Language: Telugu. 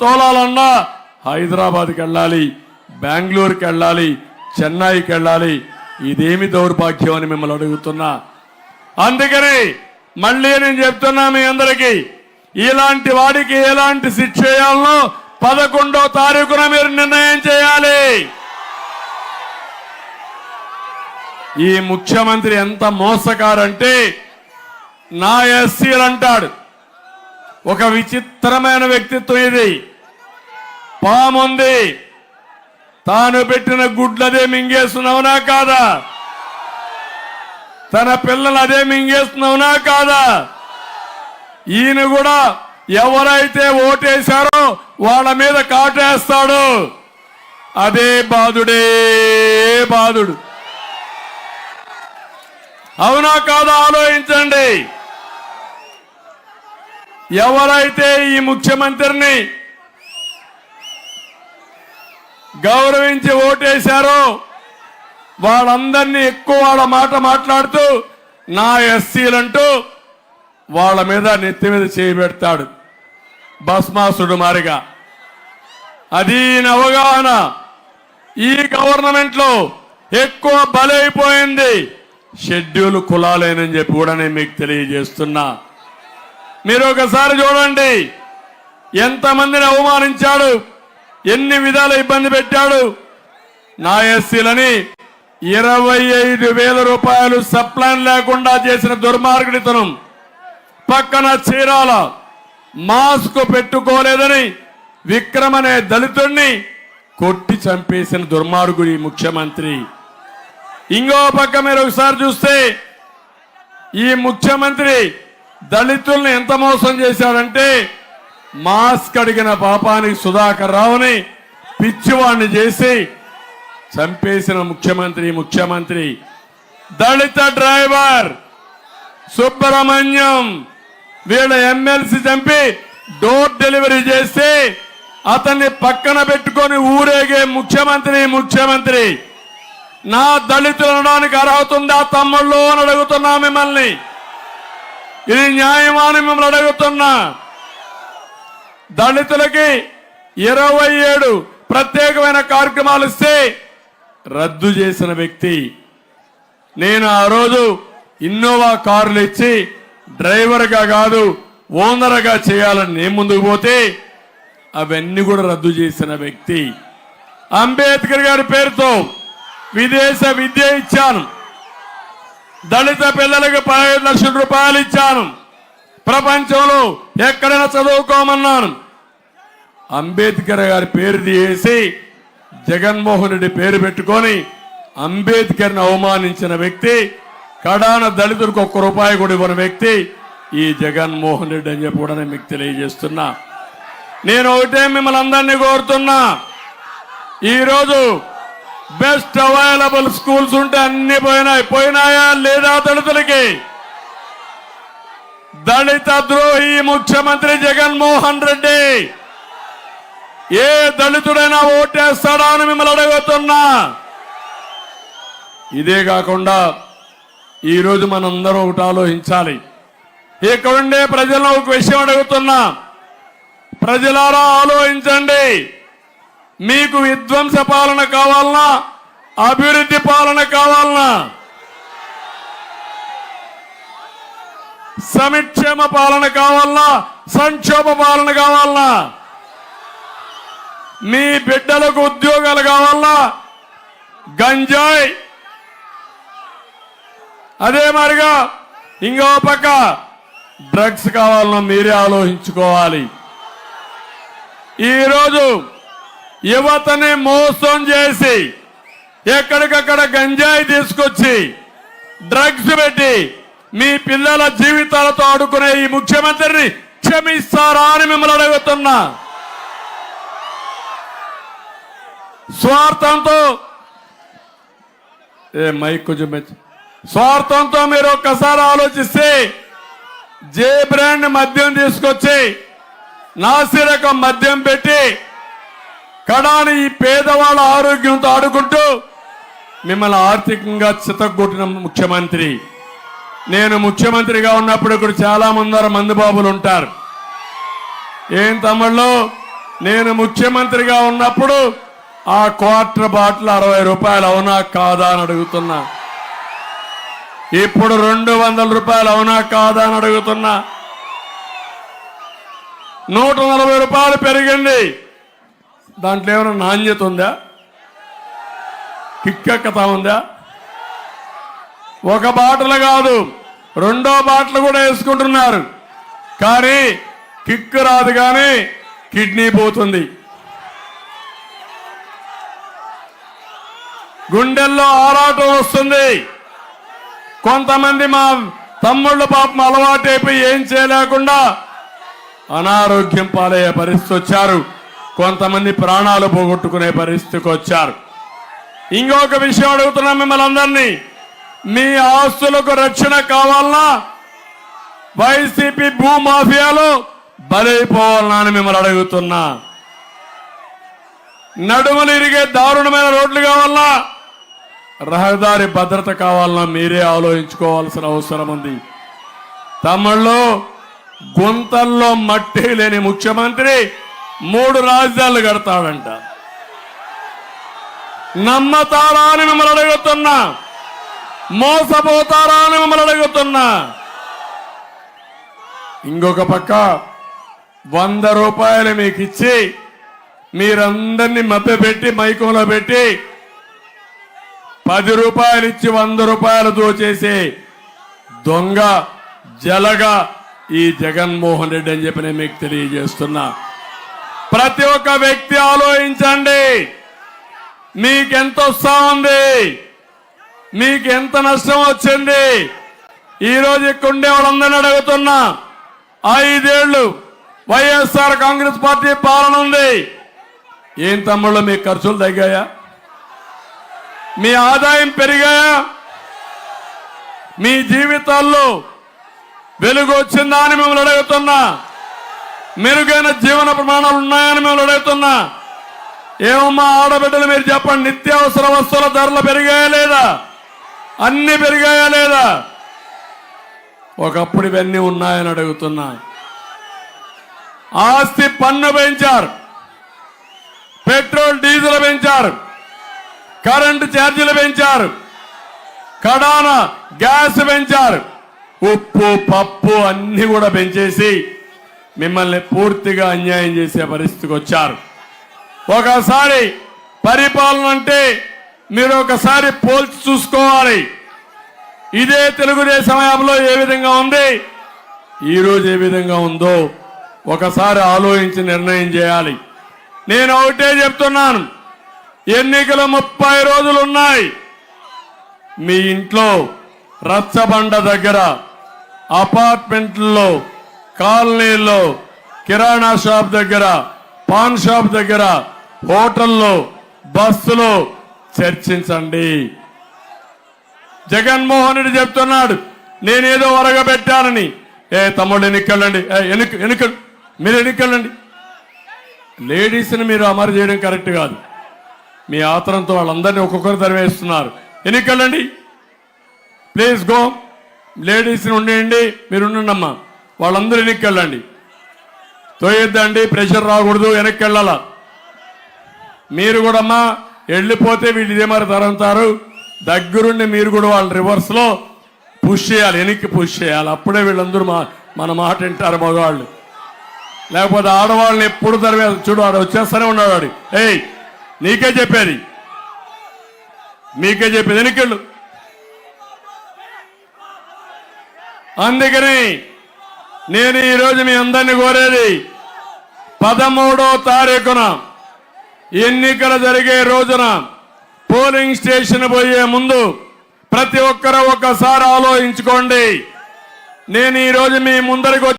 తోలాలన్నా హైదరాబాద్కి వెళ్ళాలి, బెంగళూరుకి వెళ్ళాలి, చెన్నైకి వెళ్ళాలి. ఇదేమి దౌర్భాగ్యం అని మిమ్మల్ని అడుగుతున్నా. అందుకని మళ్ళీ నేను చెప్తున్నా మీ అందరికీ, ఇలాంటి వాడికి ఎలాంటి శిక్ష చేయాలనో 11వ తారీఖున మీరు నిర్ణయం చేయాలి. ఈ ముఖ్యమంత్రి ఎంత మోసకారంటే నా ఎస్సీలు అంటాడు. ఒక విచిత్రమైన వ్యక్తిత్వం ఇది. పాముంది, తాను పెట్టిన గుడ్లదే మింగేస్తున్నావునా కాదా? తన పిల్లలు అదే మింగేస్తున్నావునా కాదా? ఈయన కూడా ఎవరైతే ఓటేశారో వాళ్ళ మీద కాటేస్తాడు. అదే బాధుడే బాధుడు. అవునా కాదా ఆలోచించండి. ఎవరైతే ఈ ముఖ్యమంత్రిని గౌరవించి ఓటేశారో వాళ్ళందరినీ ఎక్కువ వాళ్ళ మాట మాట్లాడుతూ నా ఎస్సీలంటూ వాళ్ళ మీద నెత్తి మీద చేయబెడతాడు భస్మాసుడు మారిగా. అది అవగాహన. ఈ గవర్నమెంట్లో ఎక్కువ బలైపోయింది షెడ్యూల్ కులాలేనని చెప్పి కూడా నేను మీకు తెలియజేస్తున్నా. మీరు ఒకసారి చూడండి, ఎంతమందిని అవమానించాడు, ఎన్ని విధాల ఇబ్బంది పెట్టాడు. నా ఎస్సీలని 25,000 రూపాయలు సప్లాన్ లేకుండా చేసిన దుర్మార్గుడితనం. పక్కన చీరాల మాస్క్ పెట్టుకోలేదని విక్రమ్ అనే దళితుడిని కొట్టి చంపేసిన దుర్మార్గుడి ముఖ్యమంత్రి. ఇంకో పక్క మీరు ఒకసారి చూస్తే ఈ ముఖ్యమంత్రి దళితుల్ని ఎంత మోసం చేశాడంటే మాస్క్ అడిగిన పాపానికి సుధాకర్ రావుని పిచ్చివాణ్ణి చేసి చంపేసిన ముఖ్యమంత్రి. దళిత డ్రైవర్ సుబ్రహ్మణ్యం వీళ్ళ ఎమ్మెల్సీ చంపి డోర్ డెలివరీ చేసి అతన్ని పక్కన పెట్టుకొని ఊరేగే ముఖ్యమంత్రి. నా దళితులు అనడానికి అర్హత ఉందా తమ్ముళ్ళు అని అడుగుతున్నా మిమ్మల్ని. ఇది న్యాయమా అని మిమ్మల్ని అడుగుతున్నా. దళితులకి 27 ప్రత్యేకమైన కార్యక్రమాలు ఇస్తే రద్దు చేసిన వ్యక్తి. నేను ఆ రోజు ఇన్నోవా కార్లు ఇచ్చి డ్రైవర్గా కాదు ఓనర్గా చేయాలని నేను ముందుకు పోతే అవన్నీ కూడా రద్దు చేసిన వ్యక్తి. అంబేద్కర్ గారి పేరుతో విదేశ విద్య ఇచ్చాను. దళిత పిల్లలకు 15 లక్షల రూపాయలు ఇచ్చాను. ప్రపంచంలో ఎక్కడైనా చదువుకోమన్నాను. అంబేద్కర్ గారి పేరు తీసి జగన్మోహన్ రెడ్డి పేరు పెట్టుకొని అంబేద్కర్ని అవమానించిన వ్యక్తి, కడాన దళితులకు 1 రూపాయి కూడా ఇవ్వని వ్యక్తి ఈ జగన్మోహన్ రెడ్డి అని చెప్పి కూడా నేను మీకు తెలియజేస్తున్నా. నేను ఒకటే మిమ్మల్ని అందరినీ కోరుతున్నా, ఈరోజు బెస్ట్ అవైలబుల్ స్కూల్స్ ఉంటే అన్ని పోయినాయా లేదా? దళితులకి దళిత ద్రోహి ముఖ్యమంత్రి జగన్మోహన్ రెడ్డి ఏ దళితుడైనా ఓటేస్తాడా అని మిమ్మల్ని అడుగుతున్నా. ఇదే కాకుండా ఈరోజు మనందరం ఒకటి ఆలోచించాలి. ఇక్కడుండే ప్రజలను ఒక విషయం అడుగుతున్నా, ప్రజలారా ఆలోచించండి. మీకు విధ్వంస పాలన కావాలన్నా అభివృద్ధి పాలన కావాలన్నా సంక్షేమ పాలన కావాలన్నా సంక్షోభ పాలన కావాలన్నా మీ బిడ్డలకు ఉద్యోగాలు కావాలన్నా గంజాయి, అదే మరిగా ఇంకో పక్క డ్రగ్స్ కావాలన్నా మీరే ఆలోచించుకోవాలి. ఈరోజు యువతని మోసం చేసి ఎక్కడికక్కడ గంజాయి తీసుకొచ్చి డ్రగ్స్ పెట్టి మీ పిల్లల జీవితాలతో ఆడుకునే ఈ ముఖ్యమంత్రిని క్షమిస్తారా అని మిమ్మల్ని అడుగుతున్నా. స్వార్థంతో మీరు ఒక్కసారి ఆలోచిస్తే జే బ్రాండ్ మద్యం తీసుకొచ్చి నాసిరకం మద్యం పెట్టి కడాని ఈ పేదవాళ్ళ ఆరోగ్యంతో ఆడుకుంటూ మిమ్మల్ని ఆర్థికంగా చితగొట్టిన ముఖ్యమంత్రి. నేను ముఖ్యమంత్రిగా ఉన్నప్పుడు ఇక్కడ చాలా మంది మందుబాబులు ఉంటారు. ఏం తమ్ముళ్ళు నేను ముఖ్యమంత్రిగా ఉన్నప్పుడు ఆ క్వార్టర్ బాటిల్ 60 రూపాయలు అవునా కాదా అని అడుగుతున్నా. ఇప్పుడు 200 రూపాయలు అవునా కాదా అని అడుగుతున్నా. 140 రూపాయలు పెరిగింది. దాంట్లో ఏమైనా నాణ్యత ఉందా? కిక్కెక్కతా ఉందా? ఒక బాటలు కాదు, 2వ బాటలు కూడా వేసుకుంటున్నారు. కానీ కిక్కు రాదు, కానీ కిడ్నీ పోతుంది. గుండెల్లో ఆరాటం వస్తుంది. కొంతమంది మా తమ్ముళ్ళు పాపం అలవాటు అయిపోయి ఏం చేయలేకుండా అనారోగ్యం పాలయ్యే పరిస్థితి వచ్చారు. కొంతమంది ప్రాణాలు పోగొట్టుకునే పరిస్థితికి వచ్చారు. ఇంకొక విషయం అడుగుతున్నాం మిమ్మల్ని అందరినీ. మీ ఆస్తులకు రక్షణ కావాలన్నా వైసీపీ భూమాఫియాలు బలైపోవాలన్నా అని మిమ్మల్ని అడుగుతున్నా. నడుమలు ఇరిగే దారుణమైన రోడ్లు కావాలన్నా, రహదారి భద్రత కావాలన్నా మీరే ఆలోచించుకోవాల్సిన అవసరం ఉంది. తమిళ్లో గుంతల్లో మట్టి లేని ముఖ్యమంత్రి 3 రాజధానులు కడతాడంట. నమ్మతారా అని మిమ్మల్ని అడుగుతున్నా. మోసపోతారా అని మిమ్మల్ని అడుగుతున్నా. ఇంకొక పక్క 100 రూపాయలు మీకు ఇచ్చి మీరందరినీ మభ్యపెట్టి మైకంలో పెట్టి 10 రూపాయలు ఇచ్చి 100 రూపాయలు దోచేసే దొంగ జలగా ఈ జగన్మోహన్ రెడ్డి అని చెప్పి నేను మీకు తెలియజేస్తున్నా. ప్రతి ఒక్క వ్యక్తి ఆలోచించండి. మీకెంత వస్తా ఉంది, మీకెంత నష్టం వచ్చింది. ఈరోజు ఇక్కడ ఉండే వాళ్ళందరినీ అడుగుతున్నా. 5 ఏళ్లు వైఎస్ఆర్ కాంగ్రెస్ పార్టీ పాలన ఉంది. ఏం తమ్ముళ్ళు మీ ఖర్చులు తగ్గాయా? మీ ఆదాయం పెరిగాయా? మీ జీవితాల్లో వెలుగు వచ్చిందా అని మిమ్మల్ని అడుగుతున్నా. మెరుగైన జీవన ప్రమాణాలు ఉన్నాయని మిమ్మల్ని అడుగుతున్నా. ఏమమ్మా ఆడబిడ్డలు మీరు చెప్పండి, నిత్యావసర వస్తువుల ధరలు పెరిగాయా లేదా? అన్ని పెరిగాయా లేదా? ఒకప్పుడు ఇవన్నీ ఉన్నాయని అడుగుతున్నా. ఆస్తి పన్ను పెంచారు, పెట్రోల్ డీజిల్ పెంచారు, కరెంటు ఛార్జీలు పెంచారు, కడాన గ్యాస్ పెంచారు, ఉప్పు పప్పు అన్ని కూడా పెంచేసి మిమ్మల్ని పూర్తిగా అన్యాయం చేసే పరిస్థితికి వచ్చారు. ఒకసారి పరిపాలన అంటే మీరు ఒకసారి పోల్చి చూసుకోవాలి. ఇదే తెలుగుదేశం హయాంలో ఏ విధంగా ఉంది, ఈరోజు ఏ విధంగా ఉందో ఒకసారి ఆలోచించి నిర్ణయం చేయాలి. నేను ఒకటే చెప్తున్నాను, ఎన్నికలు 30 రోజులు ఉన్నాయి. మీ ఇంట్లో రచ్చబండ దగ్గర, అపార్ట్మెంట్లో, కాలనీల్లో, కిరాణా షాప్ దగ్గర, పాన్ షాప్ దగ్గర, హోటల్లో, బస్సులో చర్చించండి. జగన్మోహన్ రెడ్డి చెప్తున్నాడు నేనేదో వరగబెట్టానని. తమ్ముడు ఎన్నికెళ్ళండి, మీరు ఎన్నికెళ్ళండి. లేడీస్ని మీరు అమలు చేయడం కరెక్ట్ కాదు. మీ ఆతరంతో వాళ్ళందరినీ ఒక్కొక్కరు తరివేస్తున్నారు. ఎన్నికెళ్ళండి, ప్లీజ్ గో. లేడీస్ని ఉండేయండి, మీరు ఉండండి అమ్మా. వాళ్ళందరూ ఎన్నికెళ్ళండి. తోయొద్దండి, ప్రెషర్ రాకూడదు, వెనక్కి వెళ్ళాల. మీరు కూడా అమ్మా వెళ్ళిపోతే వీళ్ళు ఇదే మరి తరంతారు. దగ్గరుండి మీరు కూడా వాళ్ళ రివర్స్ లో పుష్ చేయాలి, వెనక్కి పుష్ చేయాలి. అప్పుడే వీళ్ళందరూ మన మాట వింటారు మగవాళ్ళు. లేకపోతే ఆడవాళ్ళని ఎప్పుడు తరివేది. చూడు వాడు వచ్చేస్తూనే ఉన్నాడు. వాడు నీకే చెప్పేది, మీకే చెప్పేది, వెనకెళ్ళు. అందుకని నేను ఈరోజు మీ అందరినీ కోరేది, 13వ తారీఖున ఎన్నికలు జరిగే రోజున పోలింగ్ స్టేషన్ పోయే ముందు ప్రతి ఒక్కరూ ఒక్కసారి ఆలోచించుకోండి. నేను ఈరోజు మీ ముందరికి